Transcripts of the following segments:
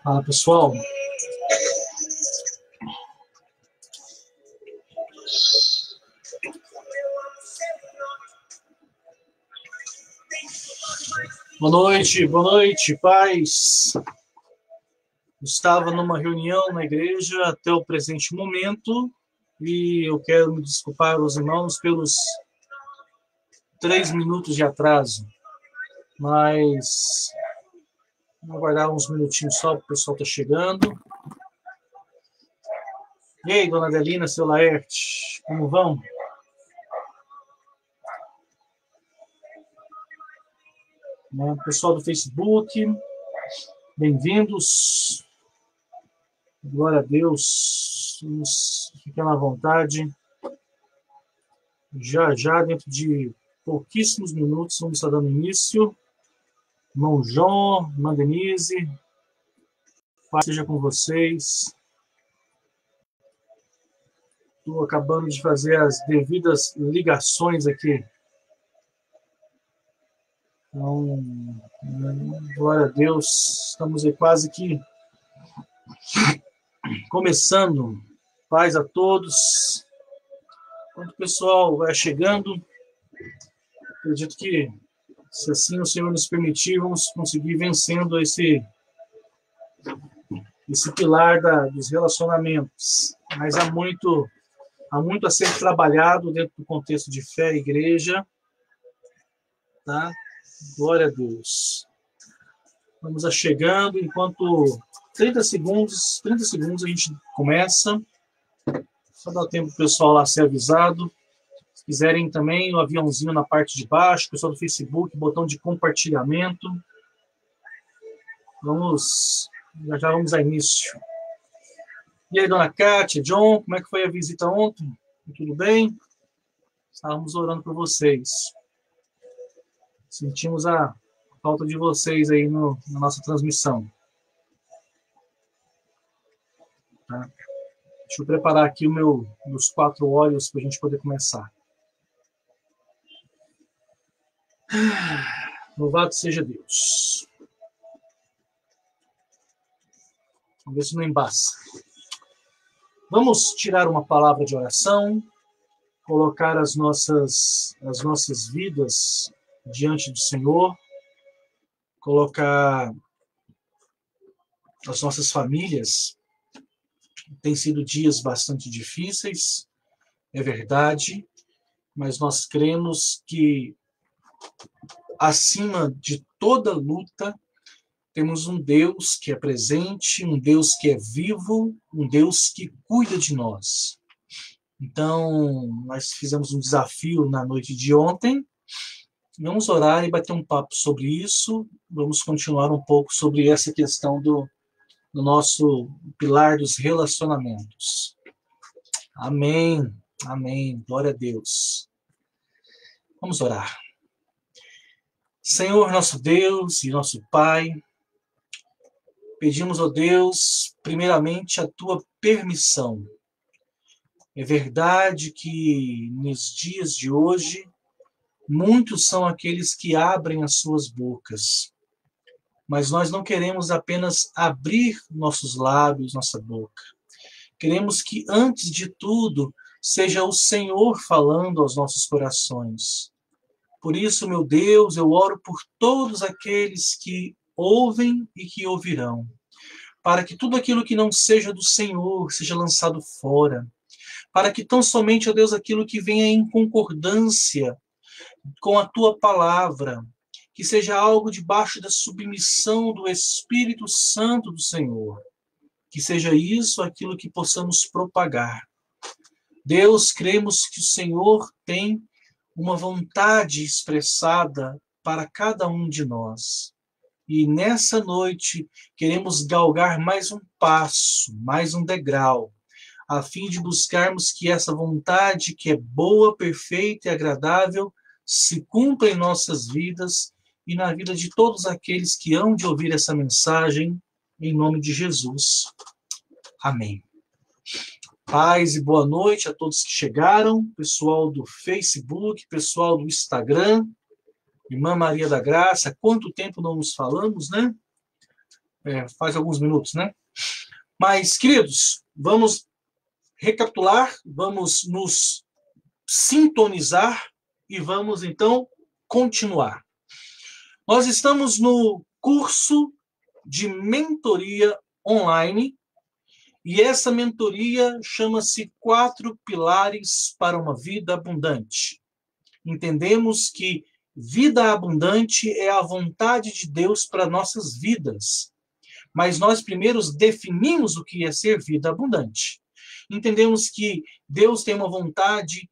Fala, pessoal. Boa noite, paz. Estava numa reunião na igreja até o presente momento e eu quero me desculpar aos irmãos pelos 3 minutos de atraso, mas vamos aguardar uns minutinhos só, porque o pessoal está chegando. E aí, dona Adelina, seu Laerte, como vão? Pessoal do Facebook, bem-vindos. Glória a Deus. Vamos ficar à vontade. Já, dentro de pouquíssimos minutos, vamos estar dando início. Irmão João, irmã Denise, paz seja com vocês. Estou acabando de fazer as devidas ligações aqui. Então, glória a Deus, estamos aí quase que começando. Paz a todos. Enquanto o pessoal vai chegando, acredito que, se assim o Senhor nos permitir, vamos conseguir vencendo esse pilar dos relacionamentos. Mas há muito a ser trabalhado dentro do contexto de fé e igreja. Tá? Glória a Deus. Vamos chegando, enquanto 30 segundos a gente começa. Só dá tempo para o pessoal lá ser avisado. Se quiserem também, o aviãozinho na parte de baixo, pessoal do Facebook, botão de compartilhamento. Já vamos a início. E aí, dona Kátia, John, como é que foi a visita ontem? Tudo bem? Estávamos orando por vocês. Sentimos a falta de vocês aí na nossa transmissão. Tá? Deixa eu preparar aqui meus 4 óleos para a gente poder começar. Louvado seja Deus. Vamos ver se não embaça. Vamos tirar uma palavra de oração, colocar as nossas vidas diante do Senhor, colocar as nossas famílias. Tem sido dias bastante difíceis, é verdade, mas nós cremos que, acima de toda luta, temos um Deus que é presente, um Deus que é vivo, um Deus que cuida de nós. Então, nós fizemos um desafio na noite de ontem. Vamos orar e bater um papo sobre isso. Vamos continuar um pouco sobre essa questão do nosso pilar dos relacionamentos. Amém. Amém. Glória a Deus. Vamos orar. Senhor, nosso Deus e nosso Pai, pedimos, ó Deus, primeiramente a Tua permissão. É verdade que nos dias de hoje, muitos são aqueles que abrem as suas bocas. Mas nós não queremos apenas abrir nossos lábios, nossa boca. Queremos que, antes de tudo, seja o Senhor falando aos nossos corações. Por isso, meu Deus, eu oro por todos aqueles que ouvem e que ouvirão, para que tudo aquilo que não seja do Senhor seja lançado fora, para que tão somente, ó Deus, aquilo que venha em concordância com a Tua palavra, que seja algo debaixo da submissão do Espírito Santo do Senhor, que seja isso aquilo que possamos propagar. Deus, cremos que o Senhor tem uma vontade expressada para cada um de nós. E nessa noite queremos galgar mais um passo, mais um degrau, a fim de buscarmos que essa vontade, que é boa, perfeita e agradável, se cumpra em nossas vidas e na vida de todos aqueles que hão de ouvir essa mensagem, em nome de Jesus. Amém. Paz e boa noite a todos que chegaram, pessoal do Facebook, pessoal do Instagram, Irmã Maria da Graça, quanto tempo não nos falamos, né? faz alguns minutos, né? Mas, queridos, vamos recapitular, vamos nos sintonizar e vamos, então, continuar. Nós estamos no curso de mentoria online e essa mentoria chama-se 4 Pilares para uma Vida Abundante. Entendemos que vida abundante é a vontade de Deus para nossas vidas, mas nós primeiro definimos o que é ser vida abundante. Entendemos que Deus tem uma vontade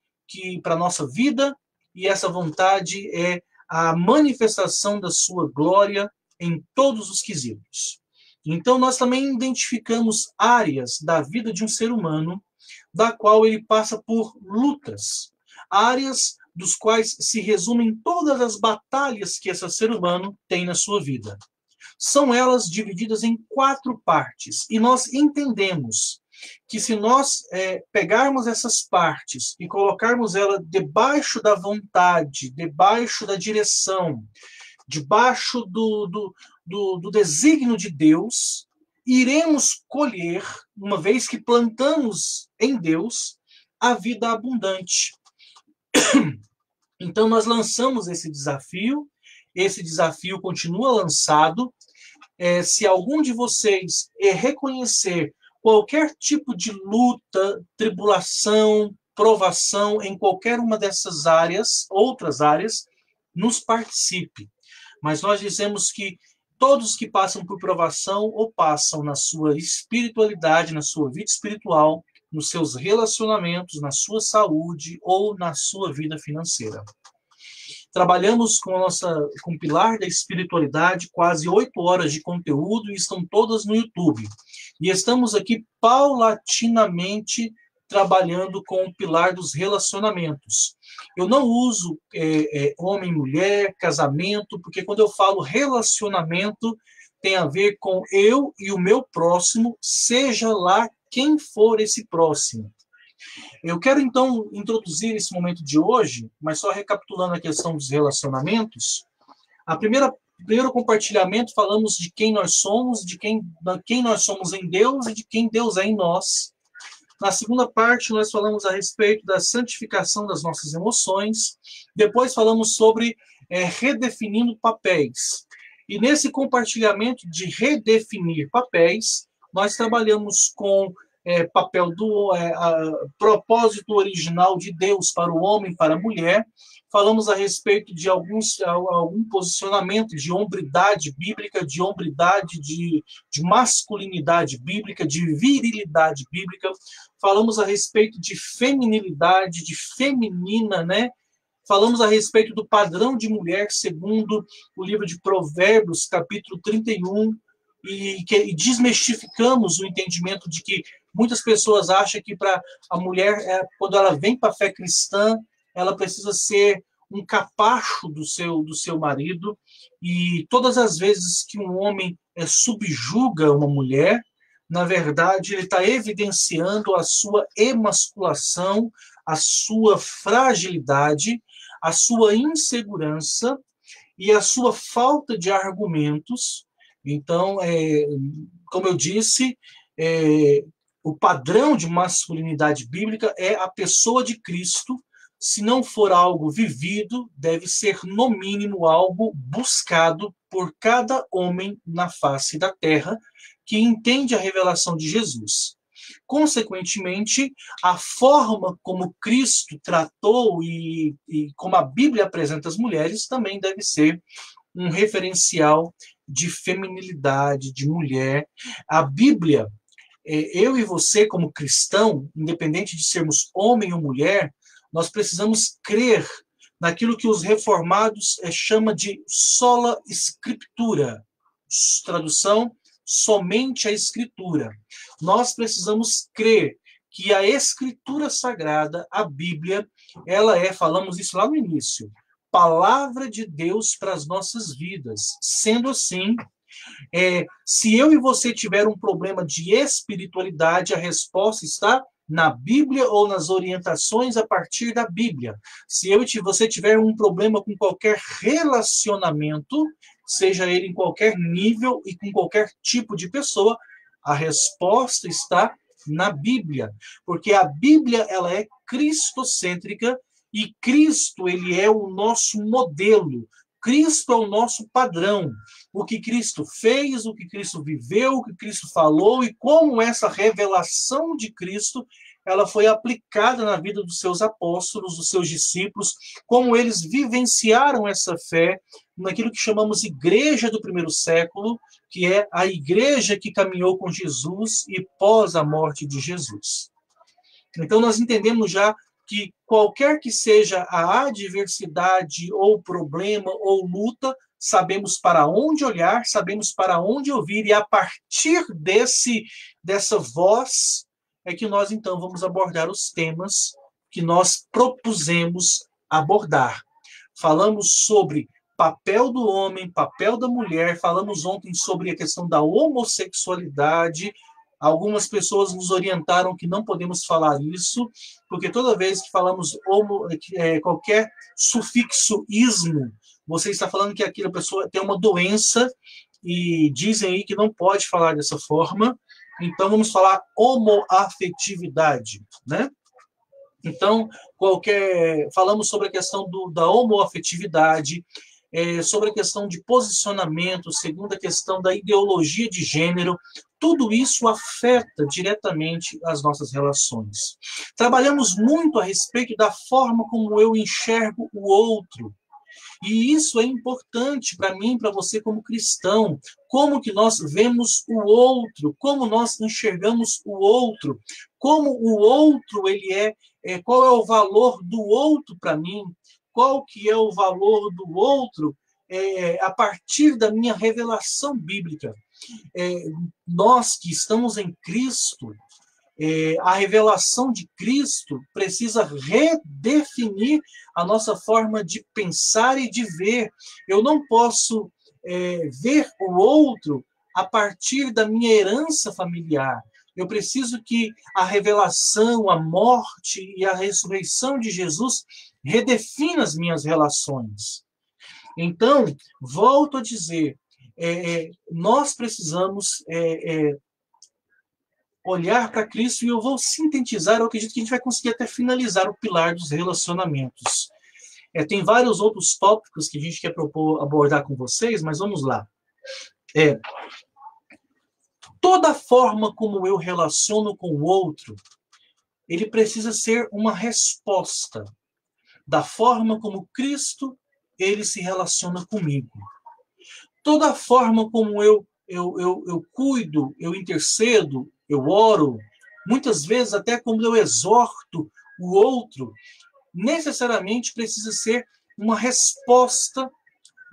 para a nossa vida e essa vontade é a manifestação da sua glória em todos os quesitos. Então, nós também identificamos áreas da vida de um ser humano da qual ele passa por lutas, áreas dos quais se resumem todas as batalhas que esse ser humano tem na sua vida. São elas divididas em 4 partes, e nós entendemos que se nós pegarmos essas partes e colocarmos ela debaixo da vontade, debaixo da direção, debaixo do desígnio de Deus, iremos colher, uma vez que plantamos em Deus, a vida abundante. Então, nós lançamos esse desafio continua lançado. Se algum de vocês reconhecer qualquer tipo de luta, tribulação, provação em qualquer uma dessas áreas, outras áreas, nos participe. Mas nós dizemos que todos que passam por provação ou passam na sua espiritualidade, na sua vida espiritual, nos seus relacionamentos, na sua saúde ou na sua vida financeira. Trabalhamos com o pilar da espiritualidade, quase 8 horas de conteúdo e estão todas no YouTube. E estamos aqui paulatinamente trabalhando com o pilar dos relacionamentos. Eu não uso homem e mulher, casamento, porque quando eu falo relacionamento, tem a ver com eu e o meu próximo, seja lá quem for esse próximo. Eu quero, então, introduzir esse momento de hoje, mas só recapitulando a questão dos relacionamentos. Primeiro compartilhamento, falamos de quem nós somos, de quem nós somos em Deus e de quem Deus é em nós. Na segunda parte, nós falamos a respeito da santificação das nossas emoções. Depois falamos sobre redefinindo papéis. E nesse compartilhamento de redefinir papéis, nós trabalhamos com papel do propósito original de Deus para o homem e para a mulher. Falamos a respeito de algum posicionamento de hombridade bíblica, de hombridade, de masculinidade bíblica, de virilidade bíblica. Falamos a respeito de feminilidade, de feminina, né? Falamos a respeito do padrão de mulher, segundo o livro de Provérbios, capítulo 31, e desmistificamos o entendimento de que muitas pessoas acham que para a mulher, quando ela vem para a fé cristã, ela precisa ser um capacho do seu marido, e todas as vezes que um homem subjuga uma mulher, na verdade, ele está evidenciando a sua emasculação, a sua fragilidade, a sua insegurança e a sua falta de argumentos. Então, como eu disse, o padrão de masculinidade bíblica é a pessoa de Cristo. Se não for algo vivido, deve ser, no mínimo, algo buscado por cada homem na face da terra que entende a revelação de Jesus. Consequentemente, a forma como Cristo tratou e como a Bíblia apresenta as mulheres também deve ser um referencial de feminilidade, de mulher. A Bíblia, eu e você como cristão, independente de sermos homem ou mulher, nós precisamos crer naquilo que os reformados chamam de sola scriptura, tradução, somente a Escritura. Nós precisamos crer que a Escritura Sagrada, a Bíblia, ela falamos isso lá no início, palavra de Deus para as nossas vidas. Sendo assim, se eu e você tiver um problema de espiritualidade, a resposta está na Bíblia ou nas orientações a partir da Bíblia. Se eu e você tiver um problema com qualquer relacionamento, seja ele em qualquer nível e com qualquer tipo de pessoa? A resposta está na Bíblia, porque a Bíblia ela é cristocêntrica e Cristo ele é o nosso modelo. Cristo é o nosso padrão. O que Cristo fez, o que Cristo viveu, o que Cristo falou e como essa revelação de Cristo ela foi aplicada na vida dos seus apóstolos, dos seus discípulos, como eles vivenciaram essa fé naquilo que chamamos igreja do primeiro século, que é a igreja que caminhou com Jesus e pós a morte de Jesus. Então nós entendemos já que qualquer que seja a adversidade ou problema ou luta, sabemos para onde olhar, sabemos para onde ouvir, e a partir dessa voz é que nós então vamos abordar os temas que nós propusemos abordar. Falamos sobre papel do homem, papel da mulher, falamos ontem sobre a questão da homossexualidade. Algumas pessoas nos orientaram que não podemos falar isso, porque toda vez que falamos qualquer sufixo ismo, você está falando que aquela pessoa tem uma doença e dizem aí que não pode falar dessa forma. Então, vamos falar homoafetividade, né? Então, falamos sobre a questão da homoafetividade, sobre a questão de posicionamento, segundo a questão da ideologia de gênero. Tudo isso afeta diretamente as nossas relações. Trabalhamos muito a respeito da forma como eu enxergo o outro. E isso é importante para mim, para você como cristão. Como que nós vemos o outro, como nós enxergamos o outro, como o outro qual é o valor do outro para mim, qual que é o valor do outro a partir da minha revelação bíblica. Nós que estamos em Cristo, a revelação de Cristo precisa redefinir a nossa forma de pensar e de ver. Eu não posso ver o outro a partir da minha herança familiar. Eu preciso que a revelação, a morte e a ressurreição de Jesus redefina as minhas relações. Então, volto a dizer, nós precisamos olhar para Cristo, e eu vou sintetizar, eu acredito que a gente vai conseguir até finalizar o pilar dos relacionamentos. Tem vários outros tópicos que a gente quer abordar com vocês, mas vamos lá. Toda forma como eu relaciono com o outro, ele precisa ser uma resposta da forma como Cristo ele se relaciona comigo. Toda forma como eu cuido, eu intercedo, eu oro, muitas vezes até como eu exorto o outro, necessariamente precisa ser uma resposta,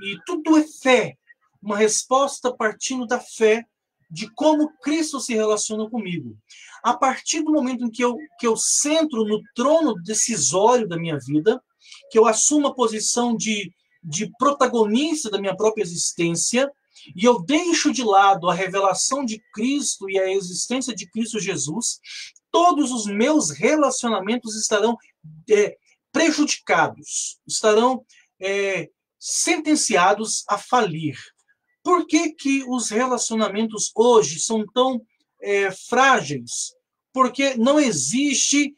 e tudo é fé, uma resposta partindo da fé de como Cristo se relaciona comigo. A partir do momento em que eu centro no trono decisório da minha vida, que eu assumo a posição de protagonista da minha própria existência, e eu deixo de lado a revelação de Cristo e a existência de Cristo Jesus, todos os meus relacionamentos estarão prejudicados, estarão sentenciados a falir. Por que os relacionamentos hoje são tão frágeis? Porque não existe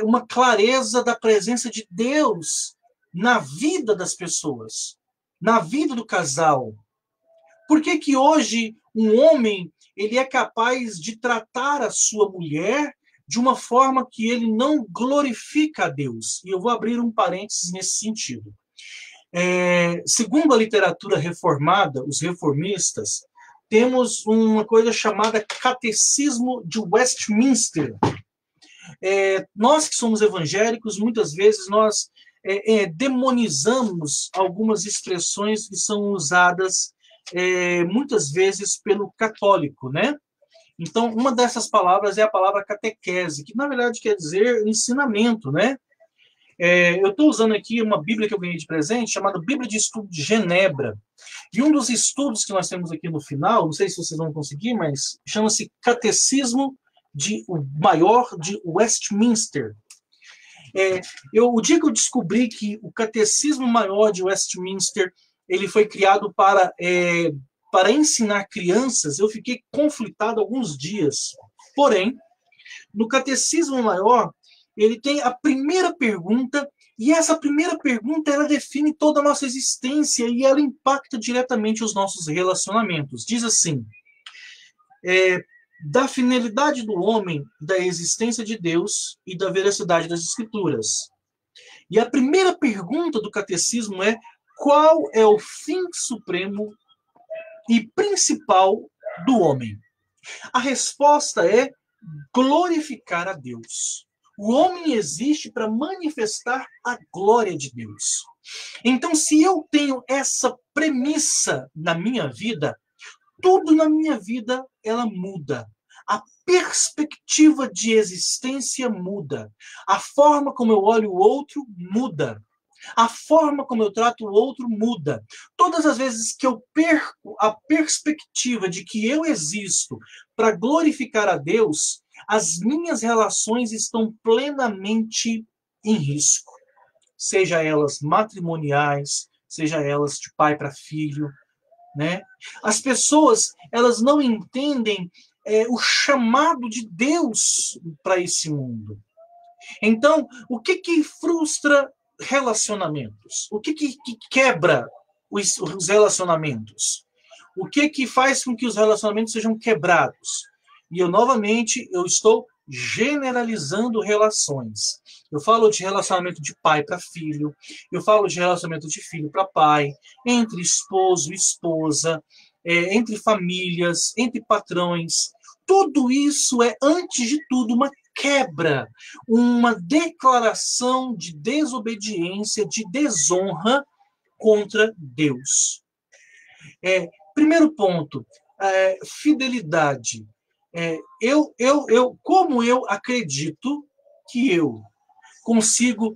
uma clareza da presença de Deus na vida das pessoas, na vida do casal. Por que hoje um homem ele é capaz de tratar a sua mulher de uma forma que ele não glorifica a Deus? E eu vou abrir um parênteses nesse sentido. Segundo a literatura reformada, os reformistas, temos uma coisa chamada Catecismo de Westminster. Nós que somos evangélicos, muitas vezes nós demonizamos algumas expressões que são usadas muitas vezes pelo católico, né? Então, uma dessas palavras é a palavra catequese, que na verdade quer dizer ensinamento, né? Eu estou usando aqui uma Bíblia que eu ganhei de presente, chamada Bíblia de Estudo de Genebra. E um dos estudos que nós temos aqui no final, não sei se vocês vão conseguir, mas chama-se Catecismo Maior de Westminster. O dia que eu descobri que o Catecismo Maior de Westminster ele foi criado para ensinar crianças, eu fiquei conflitado alguns dias. Porém, no Catecismo Maior, ele tem a primeira pergunta, e essa primeira pergunta ela define toda a nossa existência e ela impacta diretamente os nossos relacionamentos. Diz assim: da finalidade do homem, da existência de Deus e da veracidade das Escrituras. E a primeira pergunta do Catecismo é: qual é o fim supremo e principal do homem? A resposta é glorificar a Deus. O homem existe para manifestar a glória de Deus. Então, se eu tenho essa premissa na minha vida, tudo na minha vida ela muda. A perspectiva de existência muda. A forma como eu olho o outro muda. A forma como eu trato o outro muda. Todas as vezes que eu perco a perspectiva de que eu existo para glorificar a Deus, as minhas relações estão plenamente em risco. Seja elas matrimoniais, seja elas de pai para filho, né? As pessoas, elas não entendem o chamado de Deus para esse mundo. Então, o que frustra relacionamentos? O que quebra os relacionamentos? O que faz com que os relacionamentos sejam quebrados? E novamente, eu estou generalizando relações. Eu falo de relacionamento de pai para filho, eu falo de relacionamento de filho para pai, entre esposo e esposa, entre famílias, entre patrões. Tudo isso é, antes de tudo, uma quebra, uma declaração de desobediência, de desonra contra Deus. Primeiro ponto, fidelidade. Como eu acredito que eu consigo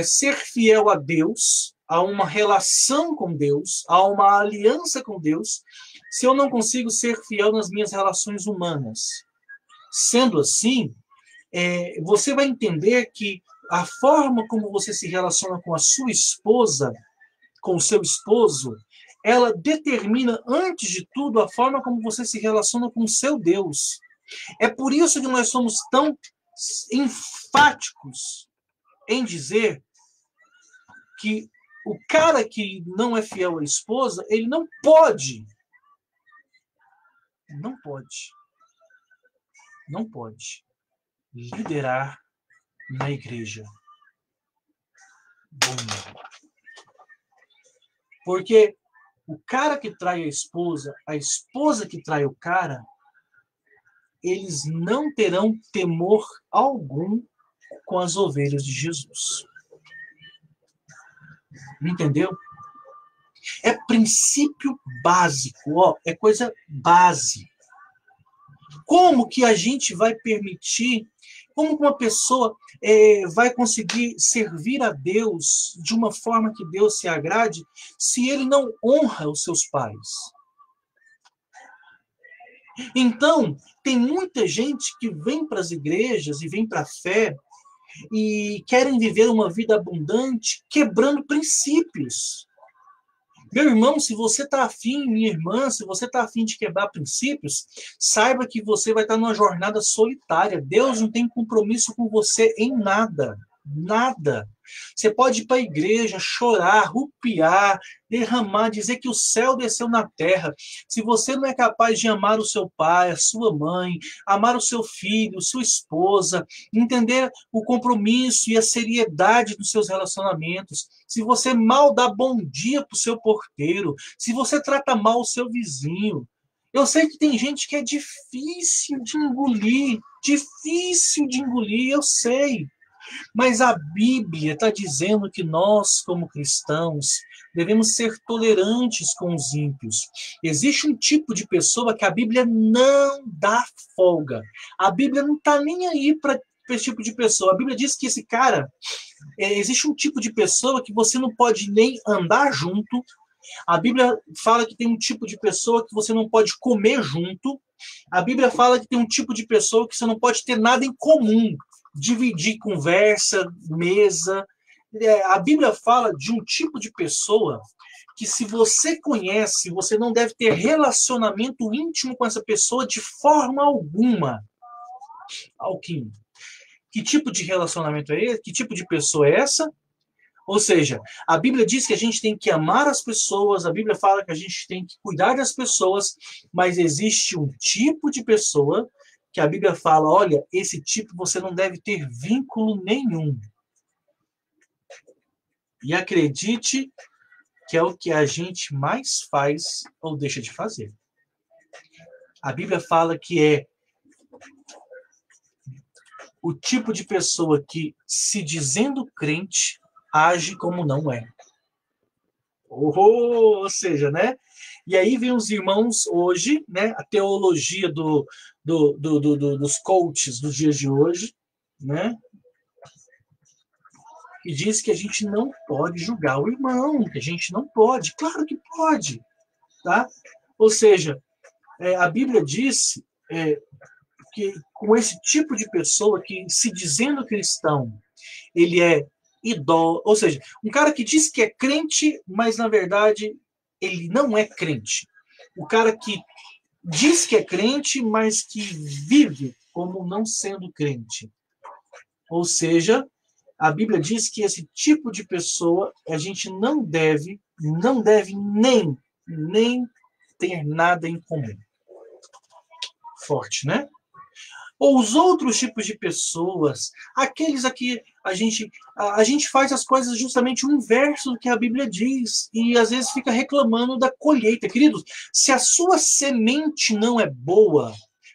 ser fiel a Deus, a uma relação com Deus, a uma aliança com Deus, se eu não consigo ser fiel nas minhas relações humanas? Sendo assim, você vai entender que a forma como você se relaciona com a sua esposa, com o seu esposo, ela determina, antes de tudo, a forma como você se relaciona com o seu Deus. É por isso que nós somos tão enfáticos em dizer que o cara que não é fiel à esposa, ele não pode liderar na igreja. Porque o cara que trai a esposa que trai o cara, eles não terão temor algum com as ovelhas de Jesus. Entendeu? É princípio básico, é coisa base. Como que a gente vai permitir, como que uma pessoa vai conseguir servir a Deus de uma forma que Deus se agrade, se ele não honra os seus pais? Então, tem muita gente que vem para as igrejas e vem para a fé e querem viver uma vida abundante quebrando princípios. Meu irmão, se você está afim, minha irmã, se você está afim de quebrar princípios, saiba que você vai estar numa jornada solitária. Deus não tem compromisso com você em nada. Nada. Você pode ir para a igreja, chorar, rupiar, derramar, dizer que o céu desceu na terra. Se você não é capaz de amar o seu pai, a sua mãe, amar o seu filho, sua esposa, entender o compromisso e a seriedade dos seus relacionamentos, se você mal dá bom dia para o seu porteiro, se você trata mal o seu vizinho, eu sei que tem gente que é difícil de engolir, eu sei. Mas a Bíblia está dizendo que nós, como cristãos, devemos ser tolerantes com os ímpios. Existe um tipo de pessoa que a Bíblia não dá folga. A Bíblia não está nem aí para esse tipo de pessoa. A Bíblia diz que esse cara, existe um tipo de pessoa que você não pode nem andar junto. A Bíblia fala que tem um tipo de pessoa que você não pode comer junto. A Bíblia fala que tem um tipo de pessoa que você não pode ter nada em comum. Dividir conversa, mesa. A Bíblia fala de um tipo de pessoa que se você conhece, você não deve ter relacionamento íntimo com essa pessoa de forma alguma. Alquim. Que tipo de relacionamento é esse? Que tipo de pessoa é essa? Ou seja, a Bíblia diz que a gente tem que amar as pessoas, a Bíblia fala que a gente tem que cuidar das pessoas, mas existe um tipo de pessoa que a Bíblia fala, olha, esse tipo você não deve ter vínculo nenhum. E acredite que é o que a gente mais faz ou deixa de fazer. A Bíblia fala que é o tipo de pessoa que, se dizendo crente, age como não é. Ou seja, né? E aí vem os irmãos hoje, né? A teologia dos coaches dos dias de hoje, né? E diz que a gente não pode julgar o irmão, que a gente não pode. Claro que pode, tá? Ou seja, a Bíblia diz que com esse tipo de pessoa que, se dizendo cristão, ele é idólatra, ou seja, um cara que diz que é crente, mas na verdade ele não é crente. O cara que diz que é crente, mas que vive como não sendo crente. Ou seja, a Bíblia diz que esse tipo de pessoa a gente não deve nem ter nada em comum. Forte, né? Ou os outros tipos de pessoas, aqueles aqui a gente faz as coisas justamente o inverso do que a Bíblia diz e às vezes fica reclamando da colheita. Queridos, se a sua semente não é boa,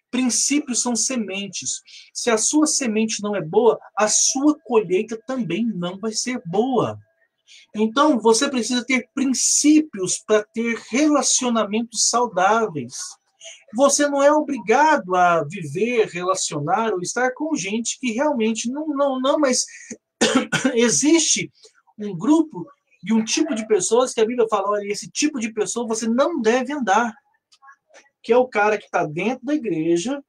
princípios são sementes. Se a sua semente não é boa, a sua colheita também não vai ser boa. Então, você precisa ter princípios para ter relacionamentos saudáveis. Você não é obrigado a viver, relacionar ou estar com gente que realmente não, mas existe um grupo e um tipo de pessoas que a Bíblia fala, olha, esse tipo de pessoa você não deve andar, que é o cara que está dentro da igreja,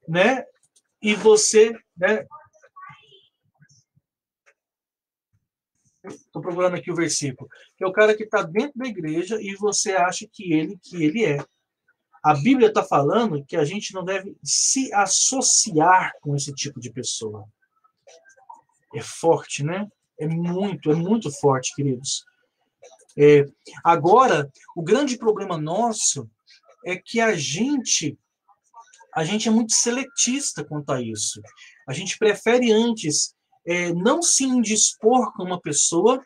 né? E você, né? Estou procurando aqui o versículo. Que é o cara que está dentro da igreja e você acha que ele é. A Bíblia está falando que a gente não deve se associar com esse tipo de pessoa. É forte, né? É muito forte, queridos. Agora, o grande problema nosso é que a gente é muito seletista quanto a isso. A gente prefere antes não se indispor com uma pessoa,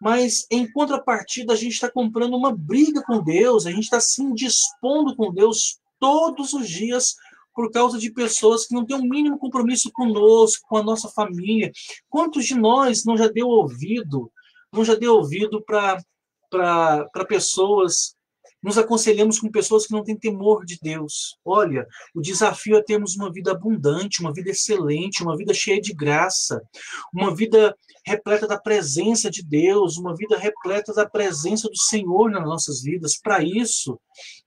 mas em contrapartida a gente está comprando uma briga com Deus, a gente está se indispondo com Deus todos os dias por causa de pessoas que não têm o mínimo compromisso conosco, com a nossa família. Quantos de nós não já deu ouvido para pessoas, nos aconselhamos com pessoas que não têm temor de Deus. Olha, o desafio é termos uma vida abundante, uma vida excelente, uma vida cheia de graça, uma vida repleta da presença de Deus, uma vida repleta da presença do Senhor nas nossas vidas. Para isso,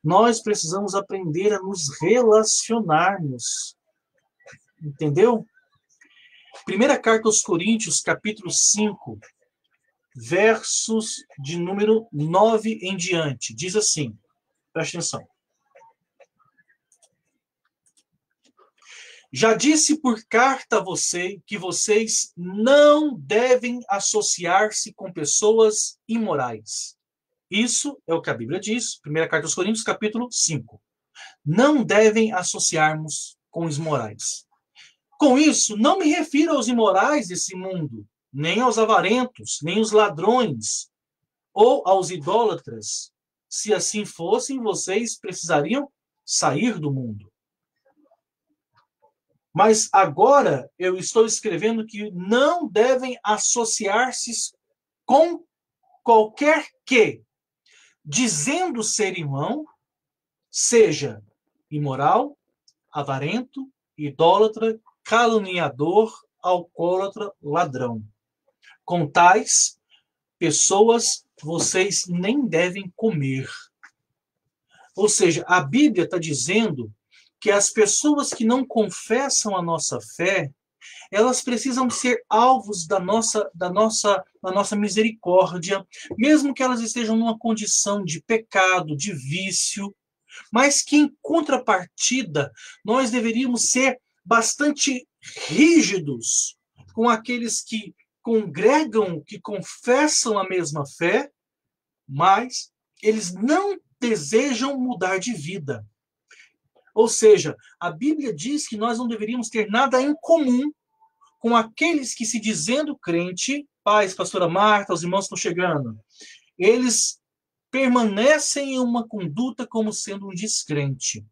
nós precisamos aprender a nos relacionarmos. Entendeu? Primeira carta aos Coríntios, capítulo 5, versos de número 9 em diante. Diz assim, preste atenção. Já disse por carta a você que vocês não devem associar-se com pessoas imorais. Isso é o que a Bíblia diz, primeira carta aos Coríntios, capítulo 5. Não devem associarmos com os imorais. Com isso, não me refiro aos imorais desse mundo, nem aos avarentos, nem aos ladrões, ou aos idólatras. Se assim fossem, vocês precisariam sair do mundo. Mas agora eu estou escrevendo que não devem associar-se com qualquer que, dizendo ser irmão, seja imoral, avarento, idólatra, caluniador, alcoólatra, ladrão. Com tais pessoas, vocês nem devem comer. Ou seja, a Bíblia está dizendo que as pessoas que não confessam a nossa fé, Elas precisam ser alvos da nossa misericórdia, mesmo que elas estejam numa condição de pecado, de vício, mas que, em contrapartida, nós deveríamos ser bastante rígidos com aqueles que congregam, que confessam a mesma fé, mas eles não desejam mudar de vida. Ou seja, a Bíblia diz que nós não deveríamos ter nada em comum com aqueles que, se dizendo crente, paz, pastora Marta, os irmãos estão chegando, eles permanecem em uma conduta como sendo um descrente.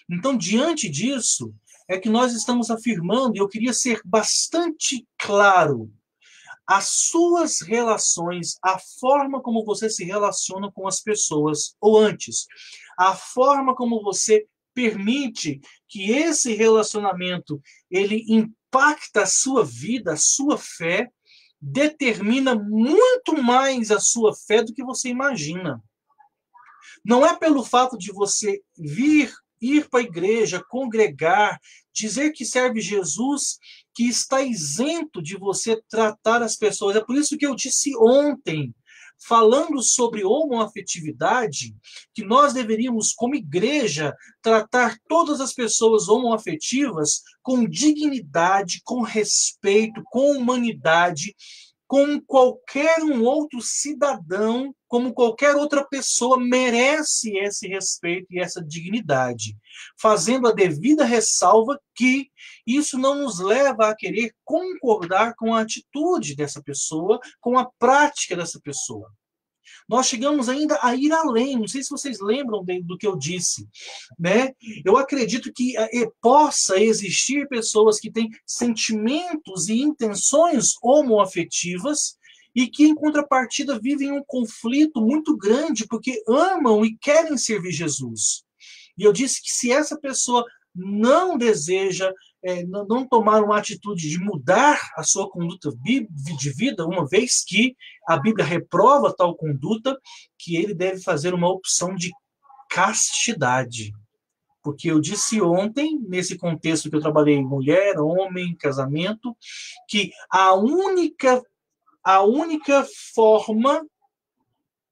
Então, diante disso, é que nós estamos afirmando, e eu queria ser bastante claro, as suas relações, a forma como você se relaciona com as pessoas, ou antes, a forma como você permite que esse relacionamento ele impacta a sua vida, a sua fé, determina muito mais a sua fé do que você imagina. Não é pelo fato de você ir para a igreja, congregar, dizer que serve Jesus, que está isento de você tratar as pessoas. É por isso que eu disse ontem, falando sobre homoafetividade, que nós deveríamos, como igreja, tratar todas as pessoas homoafetivas com dignidade, com respeito, com humanidade, como qualquer um outro cidadão, como qualquer outra pessoa merece esse respeito e essa dignidade, fazendo a devida ressalva que isso não nos leva a querer concordar com a atitude dessa pessoa, com a prática dessa pessoa. Nós chegamos ainda a ir além, não sei se vocês lembram do que eu disse, né? Eu acredito que possa existir pessoas que têm sentimentos e intenções homoafetivas e que, em contrapartida, vivem um conflito muito grande porque amam e querem servir Jesus. E eu disse que se essa pessoa não deseja, não tomar uma atitude de mudar a sua conduta de vida, uma vez que a Bíblia reprova tal conduta, que ele deve fazer uma opção de castidade. Porque eu disse ontem, nesse contexto que eu trabalhei mulher, homem, casamento, que a única forma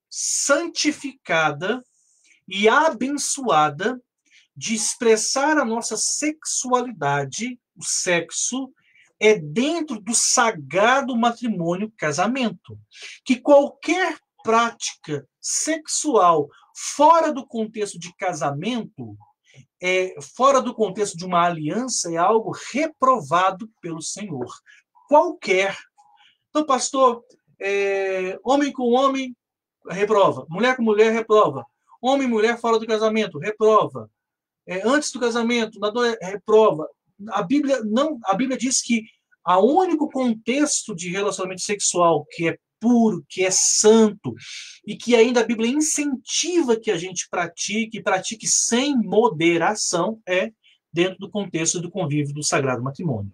santificada e abençoada de expressar a nossa sexualidade, o sexo, é dentro do sagrado matrimônio, casamento. Que qualquer prática sexual fora do contexto de casamento, fora do contexto de uma aliança, é algo reprovado pelo Senhor. Qualquer. Então, pastor, homem com homem, reprova. Mulher com mulher, reprova. Homem e mulher fora do casamento, reprova. Antes do casamento, reprova. A Bíblia diz que o único contexto de relacionamento sexual que é puro, que é santo, e que ainda a Bíblia incentiva que a gente pratique sem moderação, é dentro do contexto do convívio do sagrado matrimônio.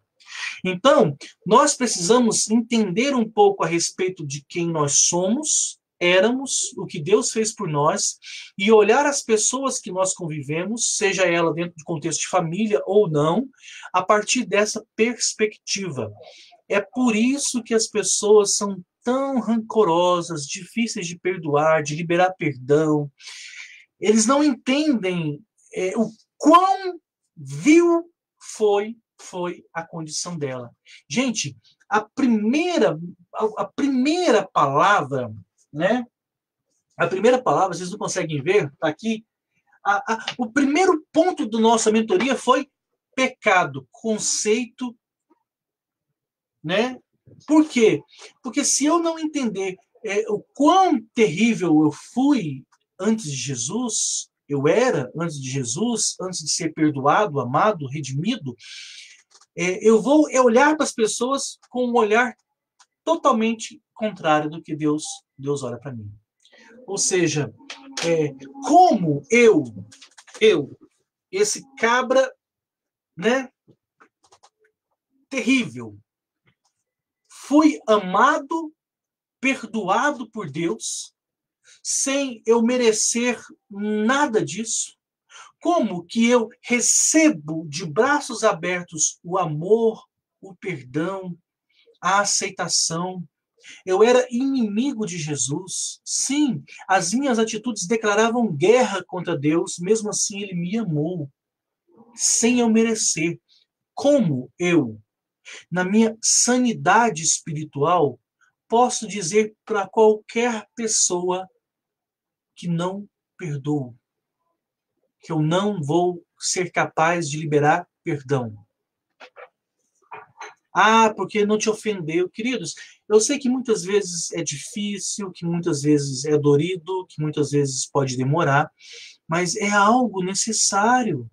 Então, nós precisamos entender um pouco a respeito de quem nós somos, éramos, o que Deus fez por nós, e olhar as pessoas que nós convivemos, seja ela dentro do contexto de família ou não, a partir dessa perspectiva. É por isso que as pessoas são tão rancorosas, difíceis de perdoar, de liberar perdão. Eles não entendem o quão vil foi a condição dela. Gente, a primeira palavra, né? A primeira palavra, vocês não conseguem ver, está aqui. O primeiro ponto da nossa mentoria foi pecado, conceito, né? Por quê? Porque se eu não entender o quão terrível eu fui antes de Jesus, eu era antes de Jesus, antes de ser perdoado, amado, redimido, eu vou olhar para as pessoas com um olhar totalmente contrário do que Deus olha para mim. Ou seja, como eu, esse cabra, né, terrível, fui amado, perdoado por Deus, sem eu merecer nada disso. Como que eu recebo de braços abertos o amor, o perdão, a aceitação. Eu era inimigo de Jesus. Sim, as minhas atitudes declaravam guerra contra Deus, mesmo assim ele me amou, sem eu merecer. Como eu, na minha sanidade espiritual, posso dizer para qualquer pessoa que não perdoo, que eu não vou ser capaz de liberar perdão? Ah, porque não te ofendeu. Queridos, eu sei que muitas vezes é difícil, que muitas vezes é dorido, que muitas vezes pode demorar, mas é algo necessário.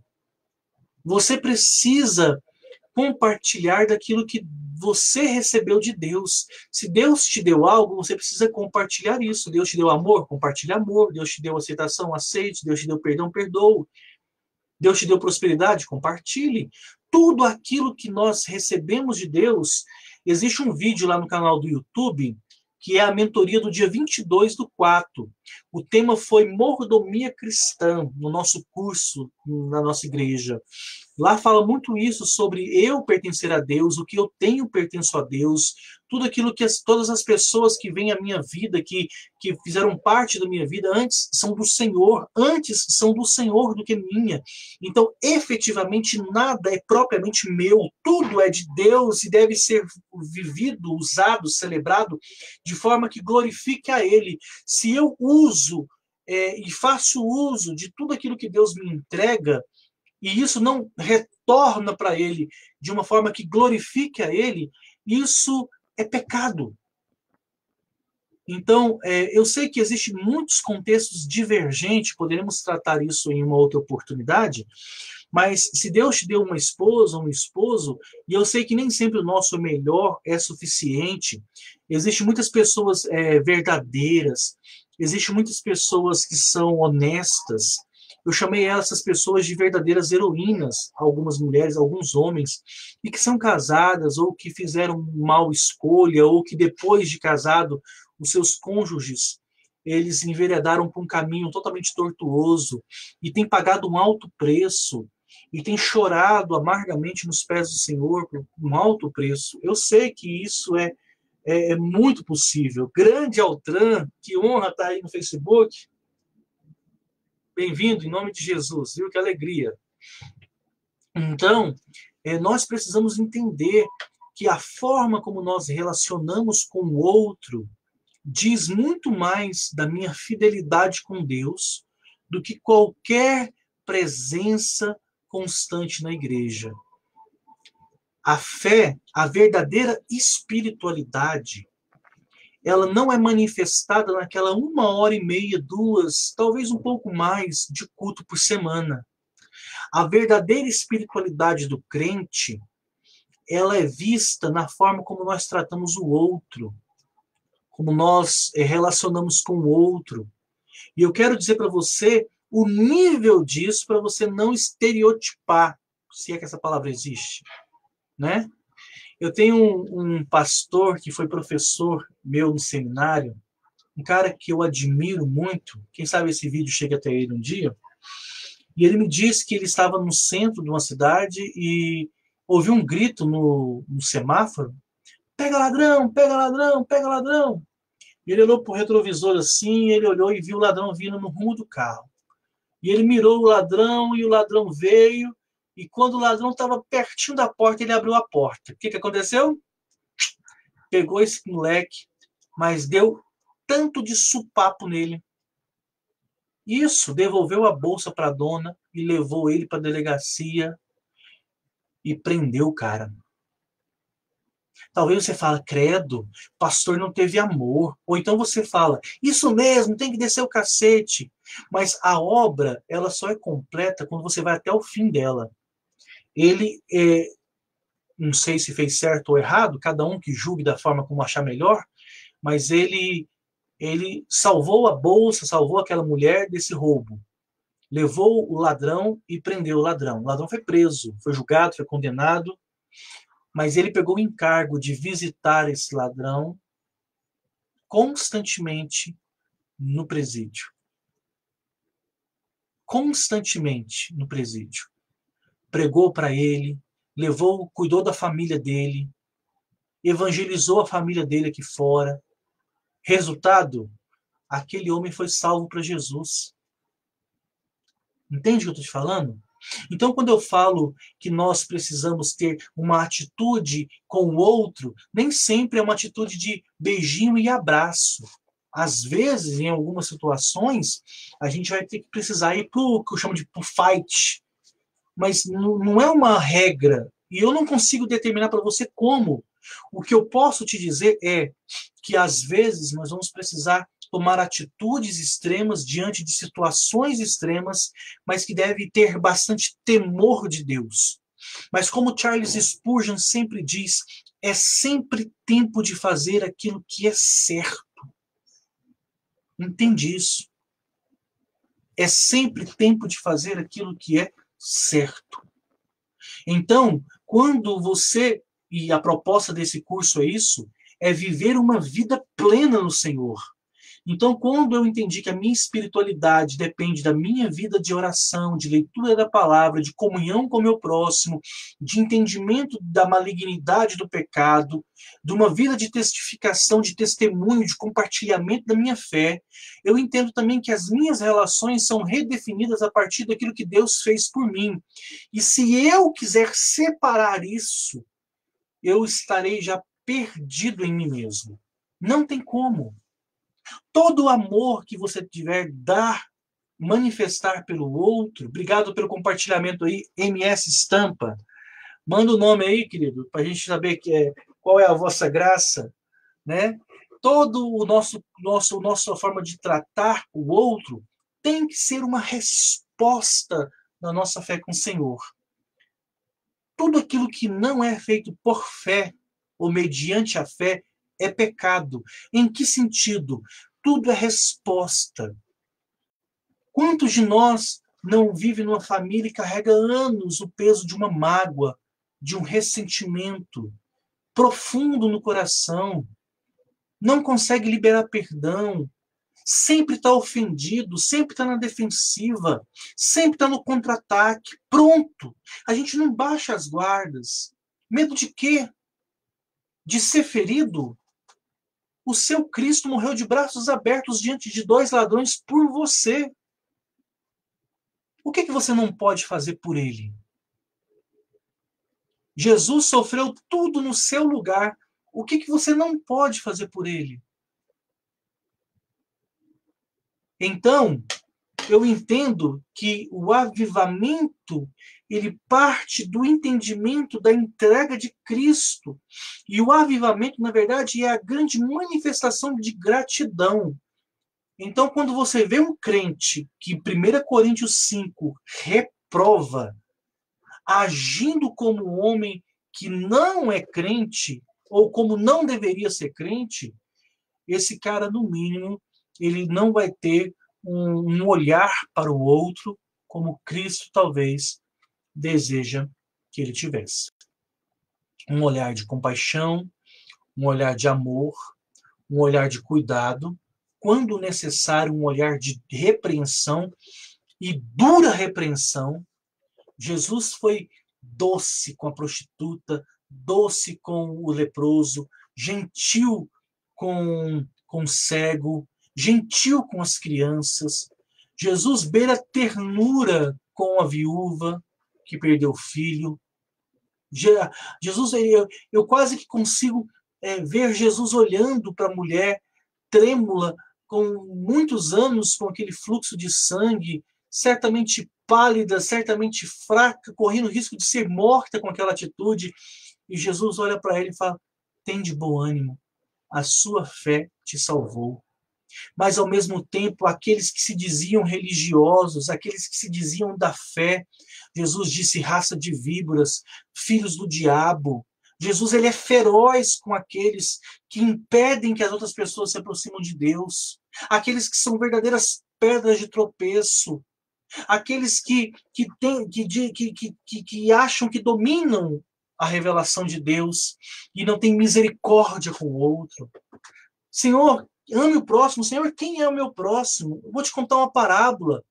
Você precisa compartilhar daquilo que você recebeu de Deus. Se Deus te deu algo, você precisa compartilhar isso. Deus te deu amor, compartilhe amor. Deus te deu aceitação, aceite. Deus te deu perdão, perdoe. Deus te deu prosperidade, compartilhe. Tudo aquilo que nós recebemos de Deus. Existe um vídeo lá no canal do YouTube, que é a mentoria do dia 22/4. O tema foi mordomia cristã, no nosso curso, na nossa igreja. Lá fala muito isso sobre eu pertencer a Deus, o que eu tenho pertenço a Deus, tudo aquilo que todas as pessoas que vêm à minha vida, que fizeram parte da minha vida, antes são do Senhor, antes são do Senhor do que minha. Então, efetivamente, nada é propriamente meu, tudo é de Deus e deve ser vivido, usado, celebrado de forma que glorifique a Ele. Se eu uso e faço uso de tudo aquilo que Deus me entrega, e isso não retorna para ele de uma forma que glorifique a ele, isso é pecado. Então, eu sei que existem muitos contextos divergentes, poderemos tratar isso em uma outra oportunidade, mas se Deus te deu uma esposa, um esposo, e eu sei que nem sempre o nosso melhor é suficiente, existem muitas pessoas verdadeiras, existem muitas pessoas que são honestas. Eu chamei essas pessoas de verdadeiras heroínas, algumas mulheres, alguns homens, e que são casadas, ou que fizeram mal escolha, ou que depois de casado, os seus cônjuges, eles enveredaram por um caminho totalmente tortuoso, e têm pagado um alto preço, e têm chorado amargamente nos pés do Senhor por um alto preço. Eu sei que isso é muito possível. Grande Altran, que honra estar aí no Facebook. Bem-vindo, em nome de Jesus, viu? Que alegria. Então, nós precisamos entender que a forma como nós relacionamos com o outro diz muito mais da minha fidelidade com Deus do que qualquer presença constante na igreja. A fé, a verdadeira espiritualidade, ela não é manifestada naquela 1h30, 2, talvez um pouco mais de culto por semana. A verdadeira espiritualidade do crente, ela é vista na forma como nós tratamos o outro, como nós relacionamos com o outro. E eu quero dizer para você o nível disso para você não estereotipar, se é que essa palavra existe, né? Eu tenho um pastor que foi professor meu no seminário, um cara que eu admiro muito, quem sabe esse vídeo chega até ele um dia, e ele me disse que ele estava no centro de uma cidade e ouviu um grito no semáforo: pega ladrão, pega ladrão, pega ladrão. E ele olhou para o retrovisor assim, ele olhou e viu o ladrão vindo no rumo do carro. E ele mirou o ladrão e o ladrão veio, e quando o ladrão estava pertinho da porta, ele abriu a porta. O que aconteceu? Pegou esse moleque, mas deu tanto de supapo nele. Isso, devolveu a bolsa para a dona e levou ele para a delegacia e prendeu o cara. Talvez você fale, credo, pastor não teve amor. Ou então você fala, isso mesmo, tem que descer o cacete. Mas a obra, ela só é completa quando você vai até o fim dela. Ele, não sei se fez certo ou errado, cada um que julgue da forma como achar melhor, mas ele salvou a bolsa, salvou aquela mulher desse roubo. Levou o ladrão e prendeu o ladrão. O ladrão foi preso, foi julgado, foi condenado, mas ele pegou o encargo de visitar esse ladrão constantemente no presídio. Constantemente no presídio. Pregou para ele, cuidou da família dele, evangelizou a família dele aqui fora. Resultado, aquele homem foi salvo para Jesus. Entende o que eu estou te falando? Então, quando eu falo que nós precisamos ter uma atitude com o outro, nem sempre é uma atitude de beijinho e abraço. Às vezes, em algumas situações, a gente vai ter que precisar ir para o que eu chamo de pro fight. Mas não é uma regra. E eu não consigo determinar para você como. O que eu posso te dizer é que, às vezes, nós vamos precisar tomar atitudes extremas diante de situações extremas, mas que deve ter bastante temor de Deus. Mas como Charles Spurgeon sempre diz, é sempre tempo de fazer aquilo que é certo. Entende isso? É sempre tempo de fazer aquilo que é certo. Então, quando você, e a proposta desse curso é isso, é viver uma vida plena no Senhor. Então, quando eu entendi que a minha espiritualidade depende da minha vida de oração, de leitura da palavra, de comunhão com o meu próximo, de entendimento da malignidade do pecado, de uma vida de testificação, de testemunho, de compartilhamento da minha fé, eu entendo também que as minhas relações são redefinidas a partir daquilo que Deus fez por mim. E se eu quiser separar isso, eu estarei já perdido em mim mesmo. Não tem como. Todo o amor que você tiver, dar, manifestar pelo outro. Obrigado pelo compartilhamento aí, MS Estampa. Manda o nome aí, querido, para a gente saber qual é a vossa graça, né? Todo o nossa forma de tratar o outro tem que ser uma resposta da nossa fé com o Senhor. Tudo aquilo que não é feito por fé ou mediante a fé é pecado. Em que sentido? Tudo é resposta. Quantos de nós não vivem numa família e carrega anos o peso de uma mágoa, de um ressentimento profundo no coração, não consegue liberar perdão, sempre está ofendido, sempre está na defensiva, sempre está no contra-ataque, pronto. A gente não baixa as guardas. Medo de quê? De ser ferido? O seu Cristo morreu de braços abertos diante de 2 ladrões por você. O que você não pode fazer por ele? Jesus sofreu tudo no seu lugar. O que você não pode fazer por ele? Então, eu entendo que o avivamento, ele parte do entendimento da entrega de Cristo. E o avivamento, na verdade, é a grande manifestação de gratidão. Então, quando você vê um crente que em 1 Coríntios 5 reprova, agindo como um homem que não é crente, ou como não deveria ser crente, esse cara, no mínimo, ele não vai ter um olhar para o outro como Cristo talvez deseja que ele tivesse. Um olhar de compaixão, um olhar de amor, um olhar de cuidado, quando necessário, um olhar de repreensão e dura repreensão. Jesus foi doce com a prostituta, doce com o leproso, gentil com o cego, gentil com as crianças. Jesus beira ternura com a viúva que perdeu o filho. Jesus, eu quase que consigo ver Jesus olhando para a mulher trêmula, com muitos anos com aquele fluxo de sangue, certamente pálida, certamente fraca, correndo o risco de ser morta com aquela atitude. E Jesus olha para ela e fala: tem de bom ânimo, a sua fé te salvou. Mas, ao mesmo tempo, aqueles que se diziam religiosos, aqueles que se diziam da fé, Jesus disse: raça de víboras, filhos do diabo. Jesus, ele é feroz com aqueles que impedem que as outras pessoas se aproximam de Deus, aqueles que são verdadeiras pedras de tropeço, aqueles que acham que dominam a revelação de Deus e não têm misericórdia com o outro. Senhor, ame o próximo. Senhor, quem é o meu próximo? Eu vou te contar uma parábola.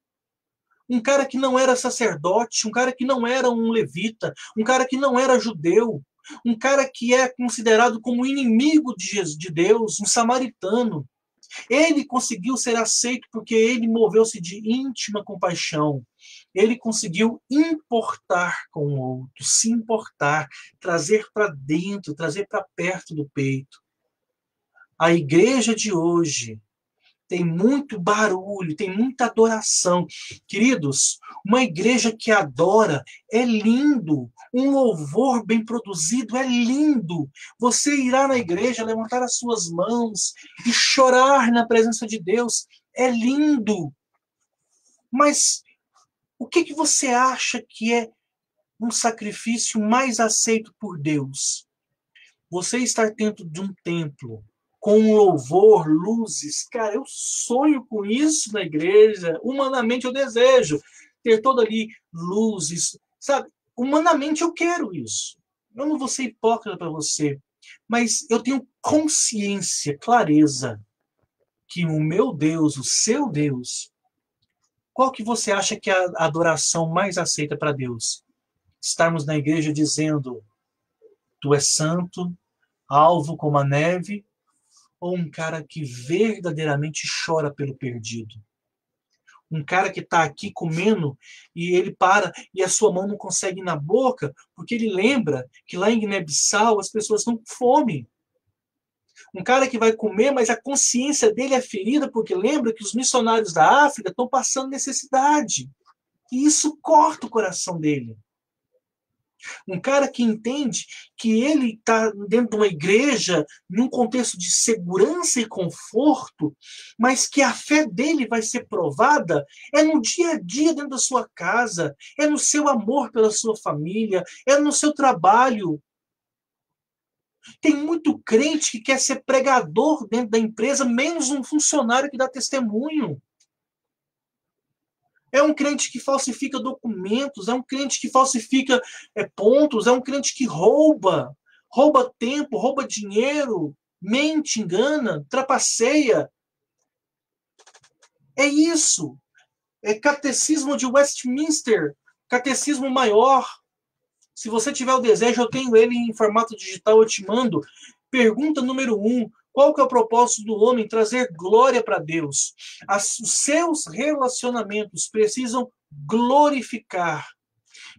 um cara que não era sacerdote, um cara que não era um levita, um cara que não era judeu, um cara que é considerado como inimigo de Deus, um samaritano. Ele conseguiu ser aceito porque ele moveu-se de íntima compaixão. Ele conseguiu importar com o outro, se importar, trazer para dentro, trazer para perto do peito. A igreja de hoje tem muito barulho, tem muita adoração. Queridos, uma igreja que adora é lindo. Um louvor bem produzido é lindo. Você irá na igreja, levantar as suas mãos e chorar na presença de Deus é lindo. Mas o que você acha que é um sacrifício mais aceito por Deus? Você estar dentro de um templo com louvor, luzes, cara, eu sonho com isso na igreja. Humanamente eu desejo ter todo ali luzes, sabe? Humanamente eu quero isso. Eu não vou ser hipócrita para você, mas eu tenho consciência, clareza que o meu Deus, o seu Deus, qual que você acha que é a adoração mais aceita para Deus? Estarmos na igreja dizendo: Tu és santo, alvo como a neve, ou um cara que verdadeiramente chora pelo perdido? Um cara que está aqui comendo e ele para e a sua mão não consegue ir na boca porque ele lembra que lá em Guiné-Bissau as pessoas estão com fome. Um cara que vai comer, mas a consciência dele é ferida porque lembra que os missionários da África estão passando necessidade. E isso corta o coração dele. Um cara que entende que ele está dentro de uma igreja, num contexto de segurança e conforto, mas que a fé dele vai ser provada é no dia a dia dentro da sua casa, é no seu amor pela sua família, é no seu trabalho. Tem muito crente que quer ser pregador dentro da empresa, menos um funcionário que dá testemunho. É um crente que falsifica documentos, é um crente que falsifica pontos, é um crente que rouba, rouba tempo, rouba dinheiro, mente, engana, trapaceia. É isso. É catecismo de Westminster, catecismo maior. Se você tiver o desejo, eu tenho ele em formato digital, eu te mando. Pergunta número 1. Qual que é o propósito do homem? Trazer glória para Deus. Os seus relacionamentos precisam glorificar.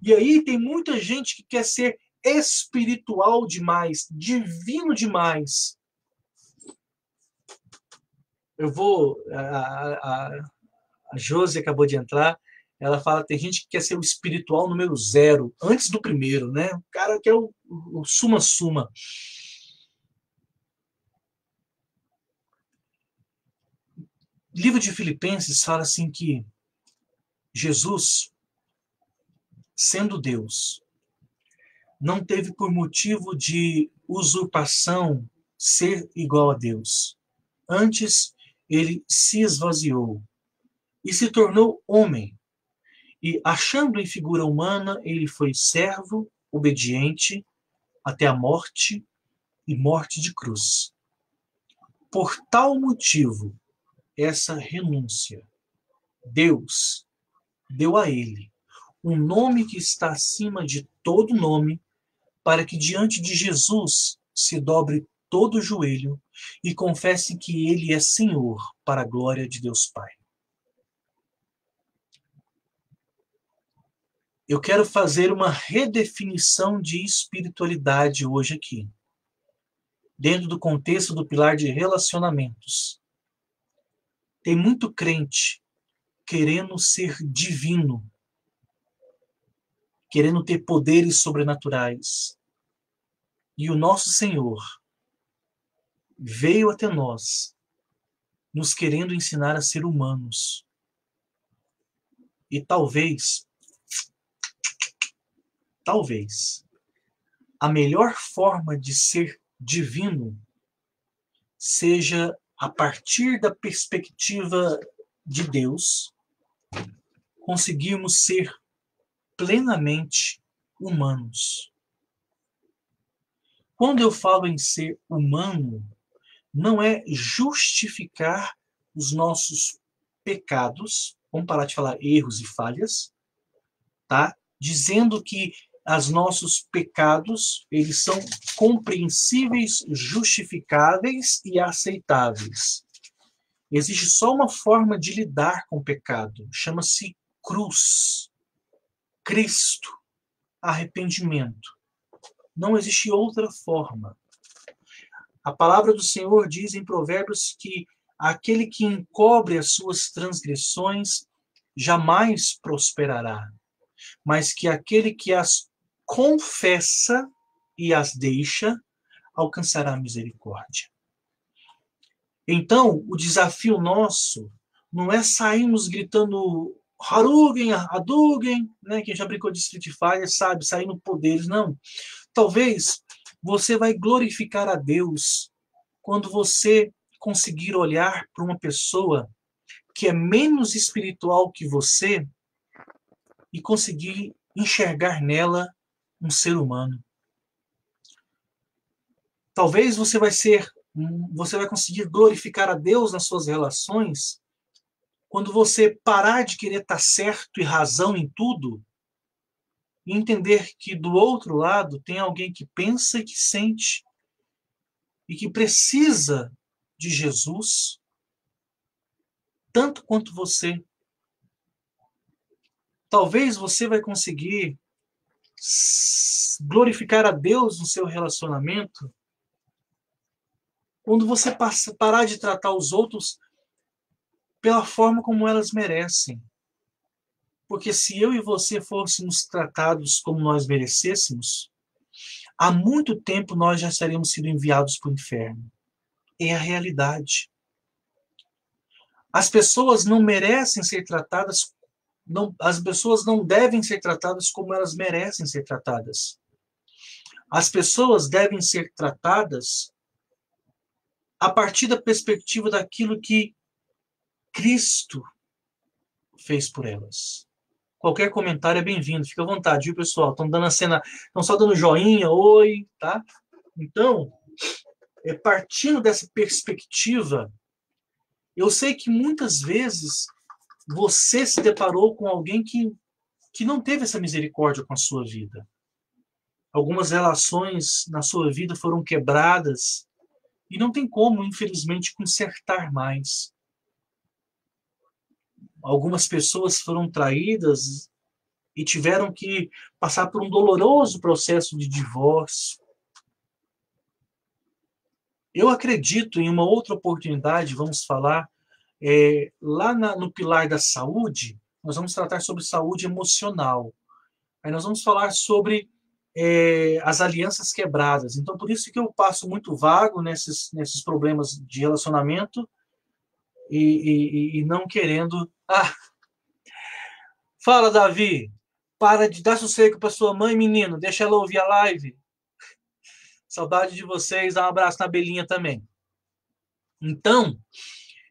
E aí tem muita gente que quer ser espiritual demais, divino demais. Eu vou... A Josi acabou de entrar. Ela fala que tem gente que quer ser o espiritual número 0, antes do primeiro, né? O cara quer o suma-suma. O livro de Filipenses fala assim que Jesus, sendo Deus, não teve por motivo de usurpação ser igual a Deus. Antes, ele se esvaziou e se tornou homem. E, achando em figura humana, ele foi servo, obediente, até a morte e morte de cruz. Por tal motivo, essa renúncia, Deus deu a ele um nome que está acima de todo nome, para que diante de Jesus se dobre todo o joelho e confesse que ele é Senhor, para a glória de Deus Pai. Eu quero fazer uma redefinição de espiritualidade hoje aqui, dentro do contexto do pilar de relacionamentos. Tem muito crente querendo ser divino, querendo ter poderes sobrenaturais. E o nosso Senhor veio até nós, nos querendo ensinar a ser humanos. E talvez, a melhor forma de ser divino seja a partir da perspectiva de Deus, conseguirmos ser plenamente humanos. Quando eu falo em ser humano, não é justificar os nossos pecados vamos parar de falar erros e falhas, tá? Dizendo que os nossos pecados, eles são compreensíveis, justificáveis e aceitáveis. Existe só uma forma de lidar com o pecado, chama-se cruz, Cristo, arrependimento. Não existe outra forma. A palavra do Senhor diz em Provérbios que aquele que encobre as suas transgressões jamais prosperará, mas que aquele que as confessa e as deixa alcançará misericórdia. Então, o desafio nosso não é sairmos gritando Hadouken, Hadouken, né? Quem já brincou de Street Fighter sabe, saindo poderes, não. Talvez você vai glorificar a Deus quando você conseguir olhar para uma pessoa que é menos espiritual que você e conseguir enxergar nela um ser humano. Talvez você vai conseguir glorificar a Deus nas suas relações quando você parar de querer estar certo e razão em tudo e entender que do outro lado tem alguém que pensa e que sente e que precisa de Jesus tanto quanto você. Talvez você vai conseguir glorificar a Deus no seu relacionamento quando você parar de tratar os outros pela forma como elas merecem. Porque se eu e você fôssemos tratados como nós merecêssemos, há muito tempo nós já estaríamos sido enviados para o inferno. É a realidade. As pessoas não merecem ser tratadas, as pessoas não devem ser tratadas como elas merecem ser tratadas. As pessoas devem ser tratadas a partir da perspectiva daquilo que Cristo fez por elas. Qualquer comentário é bem-vindo, fica à vontade, viu, pessoal? Estão dando a cena, estão só dando joinha, oi, tá? Então, partindo dessa perspectiva, eu sei que muitas vezes você se deparou com alguém que não teve essa misericórdia com a sua vida. Algumas relações na sua vida foram quebradas e não tem como, infelizmente, consertar mais. Algumas pessoas foram traídas e tiveram que passar por um doloroso processo de divórcio. Eu acredito em uma outra oportunidade, vamos falar, lá no pilar da saúde, nós vamos tratar sobre saúde emocional. Aí nós vamos falar sobre as alianças quebradas. Então, por isso que eu passo muito vago nesses problemas de relacionamento e não querendo... Fala, Davi! Para de dar sossego para sua mãe, menino. Deixa ela ouvir a live. Saudade de vocês. Dá um abraço na Belinha também. Então,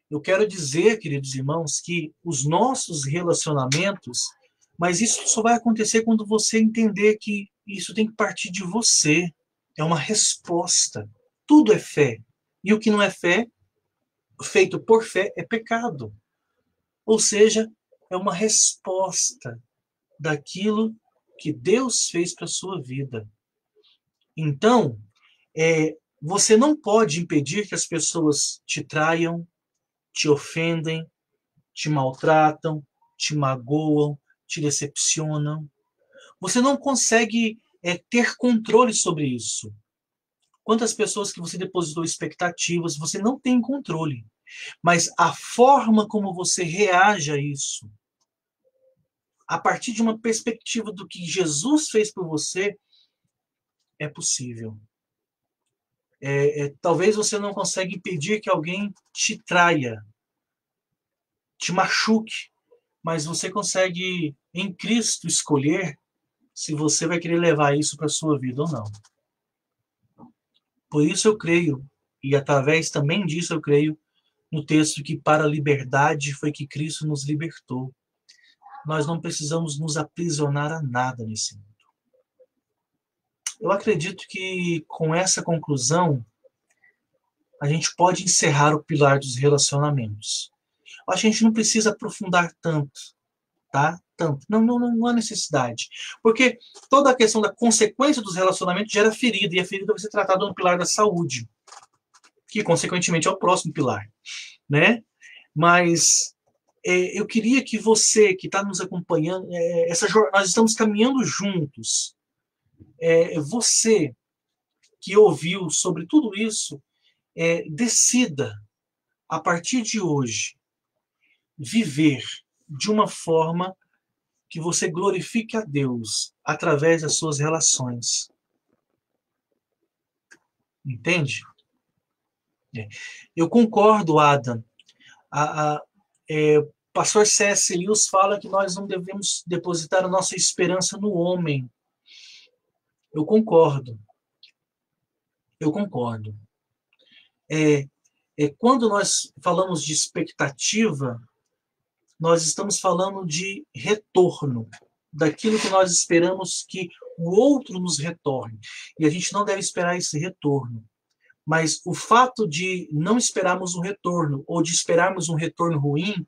eu quero dizer, queridos irmãos, que os nossos relacionamentos, mas isso só vai acontecer quando você entender que isso tem que partir de você. É uma resposta. Tudo é fé. E o que não é fé, feito por fé, é pecado. Ou seja, é uma resposta daquilo que Deus fez para a sua vida. Então, você não pode impedir que as pessoas te traiam, te ofendem, te maltratam, te magoam, te decepcionam. Você não consegue ter controle sobre isso. Quantas pessoas que você depositou expectativas, você não tem controle. Mas a forma como você reage a isso, a partir de uma perspectiva do que Jesus fez por você, é possível. Talvez você não consiga impedir que alguém te traia, te machuque, mas você consegue, em Cristo, escolher se você vai querer levar isso para a sua vida ou não. Por isso eu creio, e através também disso eu creio, no texto que para a liberdade foi que Cristo nos libertou. Nós não precisamos nos aprisionar a nada nesse mundo. Eu acredito que com essa conclusão, a gente pode encerrar o pilar dos relacionamentos. acho que a gente não precisa aprofundar tanto, tá? Tanto. Não há necessidade. Porque toda a questão da consequência dos relacionamentos gera ferida, e a ferida vai ser tratada no pilar da saúde, que consequentemente é o próximo pilar, né? Mas eu queria que você que está nos acompanhando, nós estamos caminhando juntos. Você que ouviu sobre tudo isso, decida, a partir de hoje, viver de uma forma que você glorifique a Deus através das suas relações. Entende? Eu concordo, Adam. O pastor C.S. Lewis fala que nós não devemos depositar a nossa esperança no homem. Eu concordo. Eu concordo. Quando nós falamos de expectativa, nós estamos falando de retorno, daquilo que nós esperamos que o outro nos retorne. E a gente não deve esperar esse retorno. Mas o fato de não esperarmos um retorno, ou de esperarmos um retorno ruim,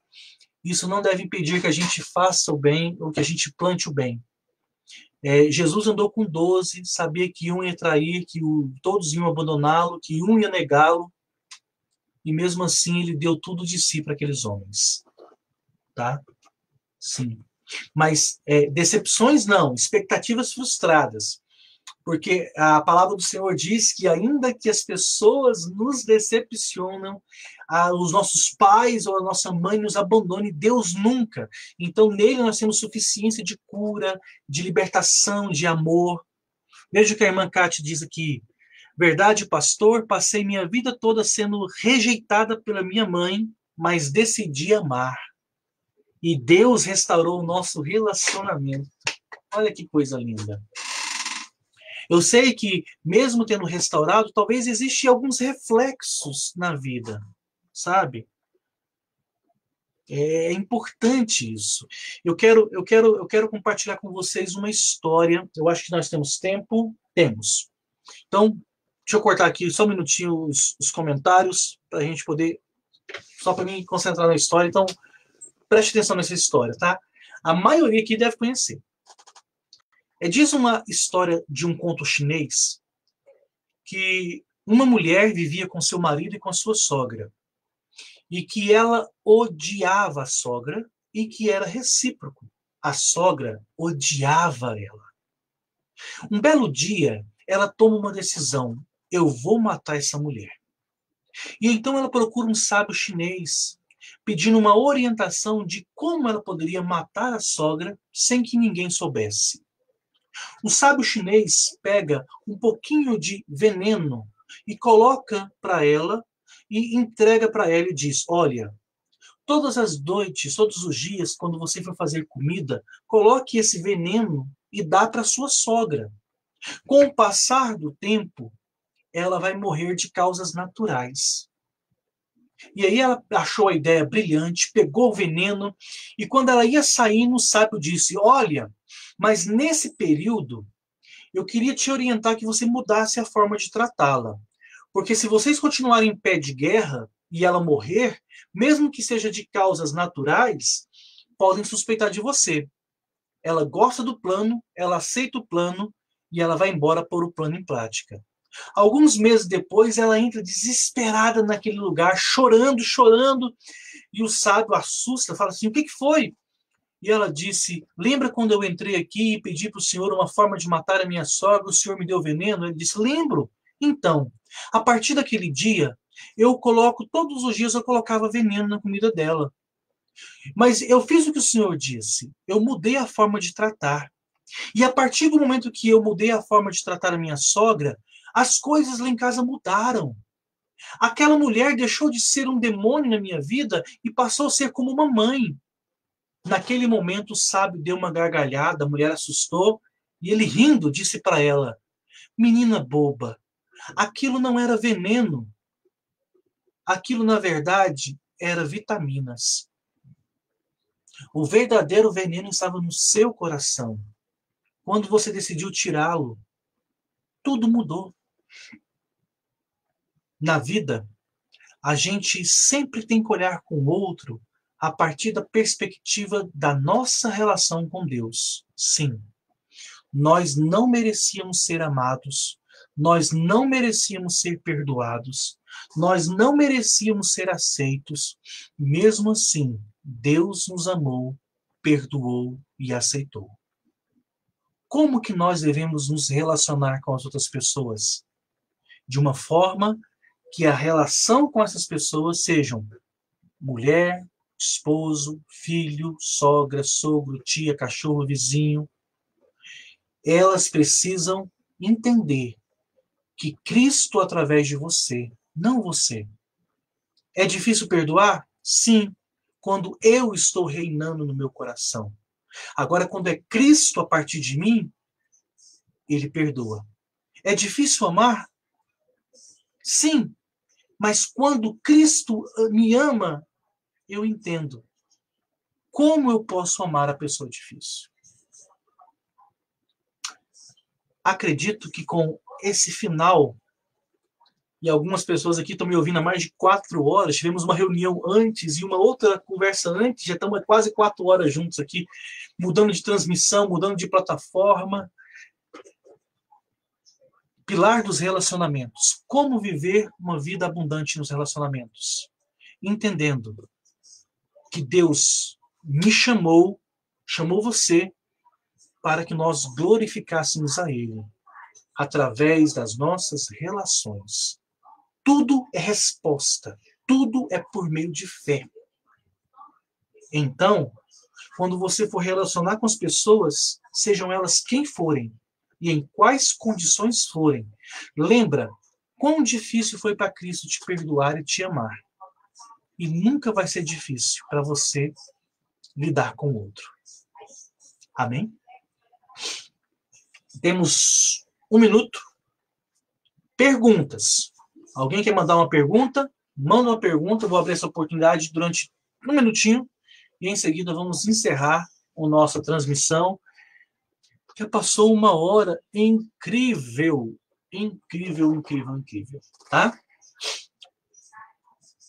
isso não deve impedir que a gente faça o bem, ou que a gente plante o bem. Jesus andou com 12, sabia que um ia trair, que todos iam abandoná-lo, que um ia negá-lo, e mesmo assim ele deu tudo de si para aqueles homens. Tá? Sim. Mas decepções não, expectativas frustradas. Porque a palavra do Senhor diz que ainda que as pessoas nos decepcionam, os nossos pais ou a nossa mãe nos abandone, Deus nunca. Então nele nós temos suficiência de cura, de libertação, de amor. Veja o que a irmã Cátia diz aqui. Verdade, pastor, passei minha vida toda sendo rejeitada pela minha mãe, mas decidi amar. E Deus restaurou o nosso relacionamento. Olha que coisa linda. Eu sei que, mesmo tendo restaurado, talvez existam alguns reflexos na vida, sabe? É importante isso. Eu quero compartilhar com vocês uma história. Eu acho que nós temos tempo. Temos. Então, deixa eu cortar aqui só um minutinho os comentários para a gente poder, só para mim concentrar na história. Então, preste atenção nessa história, tá? A maioria aqui deve conhecer. Diz uma história de um conto chinês que uma mulher vivia com seu marido e com a sua sogra, e que ela odiava a sogra e que era recíproco. A sogra odiava ela. Um belo dia, ela toma uma decisão: eu vou matar essa mulher. E então ela procura um sábio chinês, pedindo uma orientação de como ela poderia matar a sogra sem que ninguém soubesse. O sábio chinês pega um pouquinho de veneno e coloca para ela e entrega para ela e diz: olha, todas as noites, todos os dias, quando você for fazer comida, coloque esse veneno e dá para sua sogra. Com o passar do tempo, ela vai morrer de causas naturais. E aí ela achou a ideia brilhante, pegou o veneno, e quando ela ia saindo, o sábio disse: olha, mas nesse período, eu queria te orientar que você mudasse a forma de tratá-la. Porque se vocês continuarem em pé de guerra e ela morrer, mesmo que seja de causas naturais, podem suspeitar de você. Ela gosta do plano, ela aceita o plano e ela vai embora pôr o plano em prática. Alguns meses depois, ela entra desesperada naquele lugar, chorando, chorando, e o sábio assusta, fala assim: o que foi? E ela disse: lembra quando eu entrei aqui e pedi para o senhor uma forma de matar a minha sogra, o senhor me deu veneno? Ele disse: lembro. Então, a partir daquele dia, todos os dias eu colocava veneno na comida dela. Mas eu fiz o que o senhor disse, eu mudei a forma de tratar. E a partir do momento que eu mudei a forma de tratar a minha sogra, as coisas lá em casa mudaram. Aquela mulher deixou de ser um demônio na minha vida e passou a ser como uma mãe. Naquele momento, o sábio deu uma gargalhada, a mulher assustou, e ele, rindo, disse para ela: menina boba, aquilo não era veneno. Aquilo, na verdade, era vitaminas. O verdadeiro veneno estava no seu coração. Quando você decidiu tirá-lo, tudo mudou. Na vida, a gente sempre tem que olhar com o outro a partir da perspectiva da nossa relação com Deus. Sim, nós não merecíamos ser amados, nós não merecíamos ser perdoados, nós não merecíamos ser aceitos. Mesmo assim, Deus nos amou, perdoou e aceitou. Como que nós devemos nos relacionar com as outras pessoas? De uma forma que a relação com essas pessoas sejam mulher, esposo, filho, sogra, sogro, tia, cachorro, vizinho. Elas precisam entender que Cristo através de você, não você. É difícil perdoar? Sim, quando eu estou reinando no meu coração. Agora, quando é Cristo a partir de mim, ele perdoa. É difícil amar? Sim, mas quando Cristo me ama, eu entendo. Como eu posso amar a pessoa difícil? Acredito que com esse final, e algumas pessoas aqui estão me ouvindo há mais de 4 horas, tivemos uma reunião antes e uma outra conversa antes, já estamos quase 4 horas juntos aqui, mudando de transmissão, mudando de plataforma. Pilar dos relacionamentos. Como viver uma vida abundante nos relacionamentos? Entendendo que Deus me chamou você, para que nós glorificássemos a Ele, através das nossas relações. Tudo é resposta, tudo é por meio de fé. Então, quando você for relacionar com as pessoas, sejam elas quem forem, e em quais condições forem, lembra quão difícil foi para Cristo te perdoar e te amar. E nunca vai ser difícil para você lidar com o outro. Amém? Temos 1 minuto. Perguntas. Alguém quer mandar uma pergunta? Manda uma pergunta. Vou abrir essa oportunidade durante 1 minutinho. E em seguida vamos encerrar a nossa transmissão. Já passou 1 hora. Incrível. Incrível, incrível, incrível. Tá?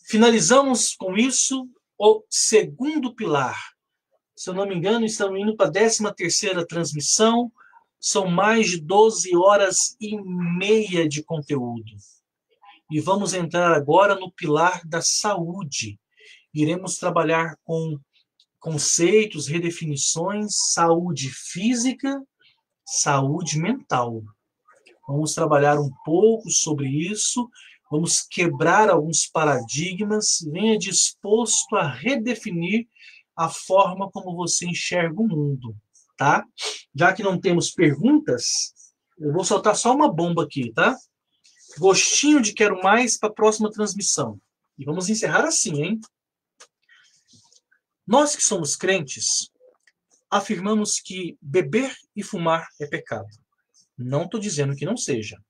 Finalizamos com isso o segundo pilar. Se eu não me engano, estamos indo para a 13ª transmissão. São mais de 12 horas e meia de conteúdo. E vamos entrar agora no pilar da saúde. Iremos trabalhar com conceitos, redefinições, saúde física, saúde mental. Vamos trabalhar um pouco sobre isso, vamos quebrar alguns paradigmas, venha disposto a redefinir a forma como você enxerga o mundo, tá? Já que não temos perguntas, eu vou soltar só uma bomba aqui, tá? Gostinho de quero mais para a próxima transmissão. E vamos encerrar assim, hein? Nós que somos crentes, afirmamos que beber e fumar é pecado. Não estou dizendo que não seja.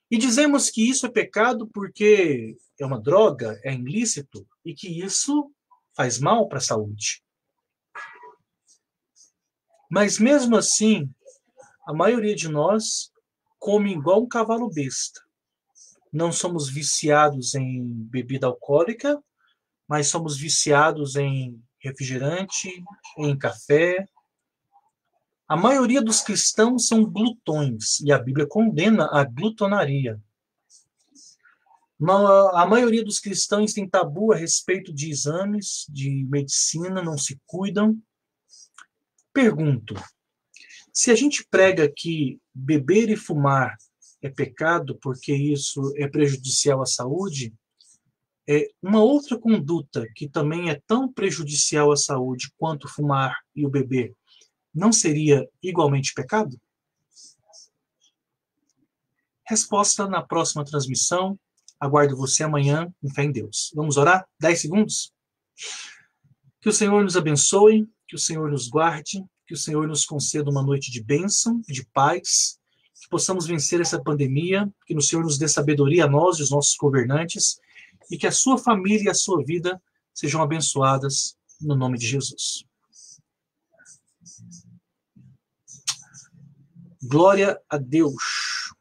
E dizemos que isso é pecado porque é uma droga, é ilícito, e que isso faz mal para a saúde. Mas mesmo assim, a maioria de nós come igual um cavalo besta. Não somos viciados em bebida alcoólica, mas somos viciados em refrigerante, em café. A maioria dos cristãos são glutões, e a Bíblia condena a glutonaria. A maioria dos cristãos tem tabu a respeito de exames, de medicina, não se cuidam. Pergunto, se a gente prega que beber e fumar é pecado porque isso é prejudicial à saúde, uma outra conduta que também é tão prejudicial à saúde quanto fumar e o beber, não seria igualmente pecado? Resposta na próxima transmissão. Aguardo você amanhã, em fé em Deus. Vamos orar? 10 segundos? Que o Senhor nos abençoe, que o Senhor nos guarde, que o Senhor nos conceda uma noite de bênção, de paz, que possamos vencer essa pandemia, que o Senhor nos dê sabedoria a nós e os nossos governantes, e que a sua família e a sua vida sejam abençoadas no nome de Jesus. Glória a Deus.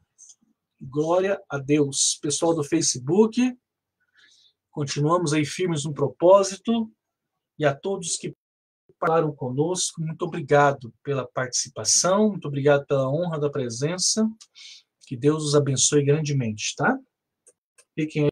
Glória a Deus. Pessoal do Facebook, continuamos aí firmes no propósito. E a todos que falaram conosco, muito obrigado pela participação, muito obrigado pela honra da presença. Que Deus os abençoe grandemente, tá? Fiquem